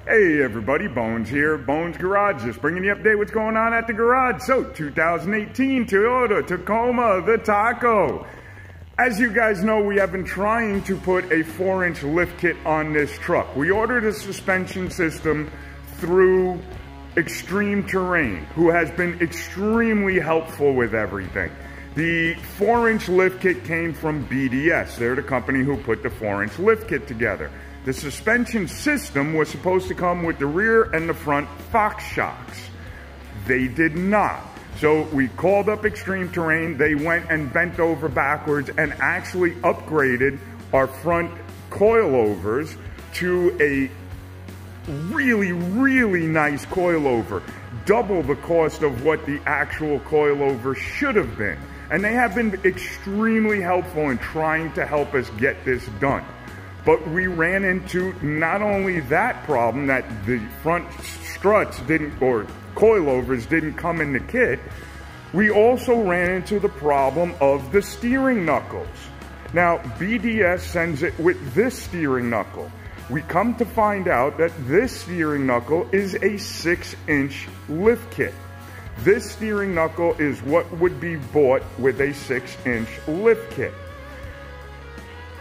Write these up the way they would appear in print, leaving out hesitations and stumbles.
Hey everybody, Bones here, Bones Garage, just bringing you an update what's going on at the garage. So, 2018 Toyota Tacoma, the Taco. As you guys know, we have been trying to put a 4-inch lift kit on this truck. We ordered a suspension system through Extreme Terrain, who has been extremely helpful with everything. The 4-inch lift kit came from BDS. They're the company who put the 4-inch lift kit together. The suspension system was supposed to come with the rear and the front Fox shocks. They did not. So we called up Extreme Terrain. They went and bent over backwards and actually upgraded our front coilovers to a really nice coilover. Double the cost of what the actual coilover should have been. And they have been extremely helpful in trying to help us get this done. But we ran into not only that problem that the front struts didn't, or coilovers didn't come in the kit, we also ran into the problem of the steering knuckles. Now, BDS sends it with this steering knuckle. We come to find out that this steering knuckle is a 6-inch lift kit. This steering knuckle is what would be bought with a 6-inch lift kit.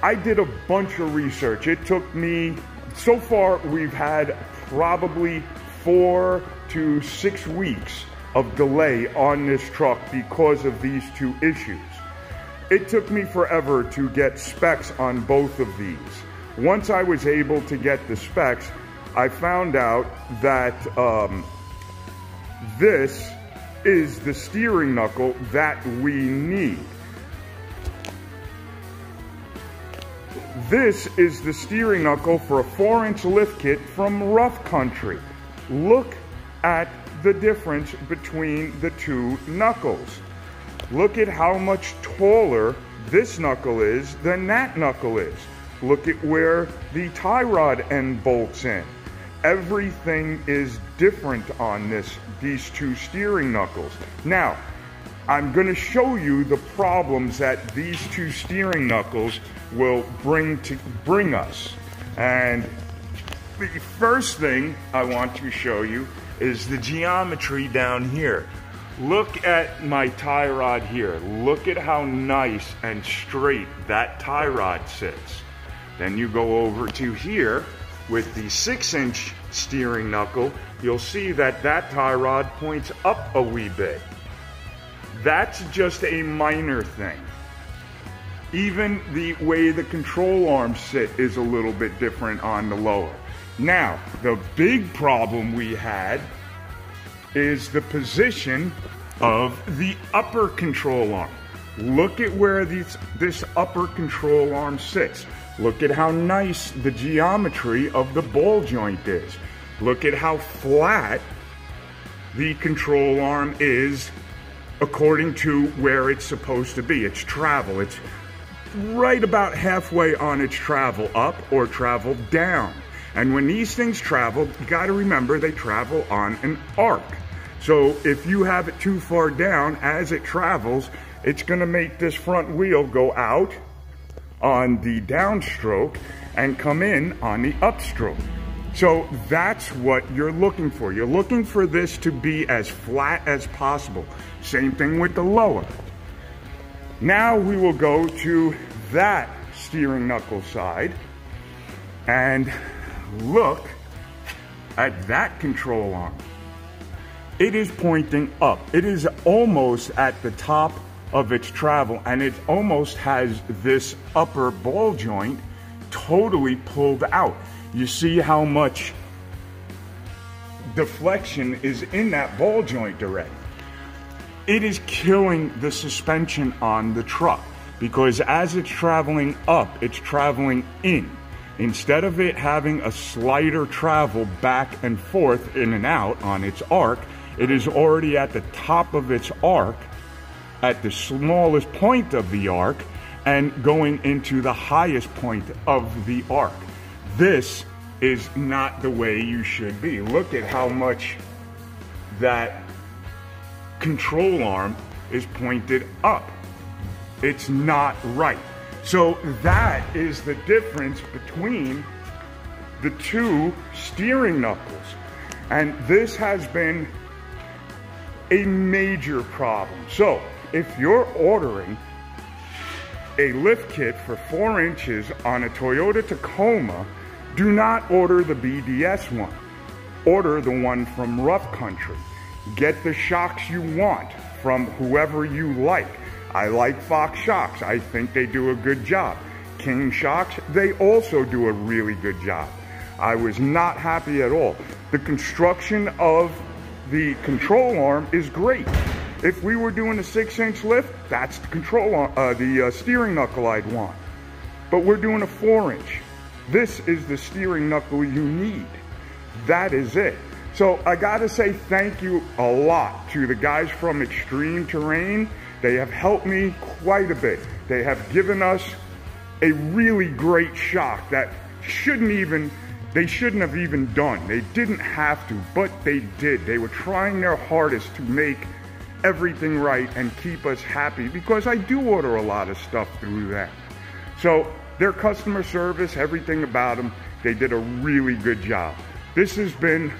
I did a bunch of research. It took me, so far we've had probably 4 to 6 weeks of delay on this truck because of these two issues. It took me forever to get specs on both of these. Once I was able to get the specs, I found out that this is the steering knuckle that we need. This is the steering knuckle for a 4-inch lift kit from Rough Country. Look at the difference between the two knuckles. Look at how much taller this knuckle is than that knuckle is. Look at where the tie rod end bolts in. Everything is different on these two steering knuckles. Now, I'm going to show you the problems that these two steering knuckles will bring us. And the first thing I want to show you is the geometry down here. Look at my tie rod here. Look at how nice and straight that tie rod sits. Then you go over to here with the 6-inch steering knuckle. You'll see that that tie rod points up a wee bit. That's just a minor thing. Even the way the control arms sit is a little bit different on the lower. Now, the big problem we had is the position of the upper control arm. Look at where this upper control arm sits. Look at how nice the geometry of the ball joint is. Look at how flat the control arm is according to where it's supposed to be, its travel. It's right about halfway on its travel up or travel down. And when these things travel, you gotta remember they travel on an arc. So if you have it too far down, as it travels, it's gonna make this front wheel go out on the downstroke and come in on the upstroke. So that's what you're looking for. You're looking for this to be as flat as possible. Same thing with the lower. Now we will go to that steering knuckle side and look at that control arm. It is pointing up. It is almost at the top of its travel, and it almost has this upper ball joint totally pulled out. You see how much deflection is in that ball joint already. It is killing the suspension on the truck because as it's traveling up, it's traveling in. Instead of it having a slighter travel back and forth, in and out on its arc, it is already at the top of its arc, at the smallest point of the arc, and going into the highest point of the arc. This is not the way you should be. Look at how much that control arm is pointed up. It's not right. So that is the difference between the two steering knuckles. And this has been a major problem. So if you're ordering a lift kit for 4 inches on a Toyota Tacoma, do not order the BDS one. Order the one from Rough Country. Get the shocks you want from whoever you like. I like Fox shocks. I think they do a good job. King shocks, they also do a really good job. I was not happy at all. The construction of the control arm is great. If we were doing a 6-inch lift, that's the control arm, the steering knuckle I'd want. But we're doing a 4-inch. This is the steering knuckle you need. That is it. So I gotta say thank you a lot to the guys from Extreme Terrain. They have helped me quite a bit. They have given us a really great shock that they shouldn't have even done. They didn't have to, but they did. They were trying their hardest to make everything right and keep us happy, because I do order a lot of stuff through them. So their customer service, everything about them, they did a really good job. This has been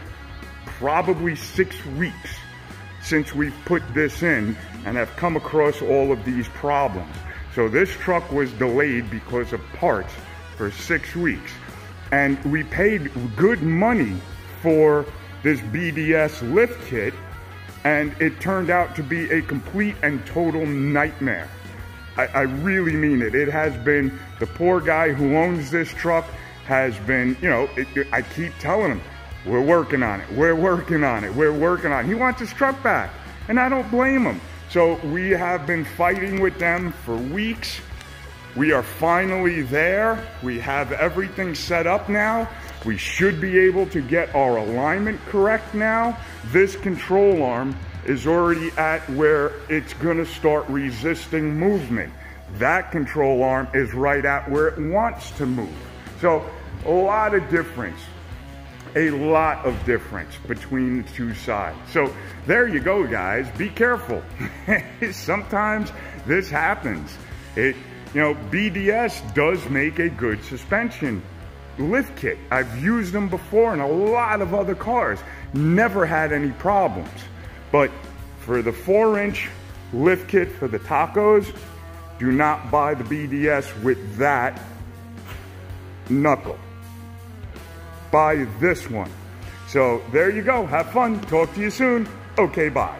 probably 6 weeks since we've put this in and have come across all of these problems. So this truck was delayed because of parts for 6 weeks. And we paid good money for this BDS lift kit, and it turned out to be a complete and total nightmare. I really mean it. It has been, the poor guy who owns this truck has been, you know, I keep telling him, we're working on it, we're working on it, we're working on it. He wants his truck back, and I don't blame him. So we have been fighting with them for weeks. We are finally there. We have everything set up now. We should be able to get our alignment correct now. This control arm is already at where it's gonna start resisting movement. That control arm is right at where it wants to move. So a lot of difference between the two sides. So there you go, guys. Be careful. Sometimes this happens. You know, BDS does make a good suspension lift kit. I've used them before in a lot of other cars. Never had any problems. But for the 4-inch lift kit for the Tacos, do not buy the BDS with that knuckle. Buy this one. So there you go. Have fun. Talk to you soon. Okay, bye.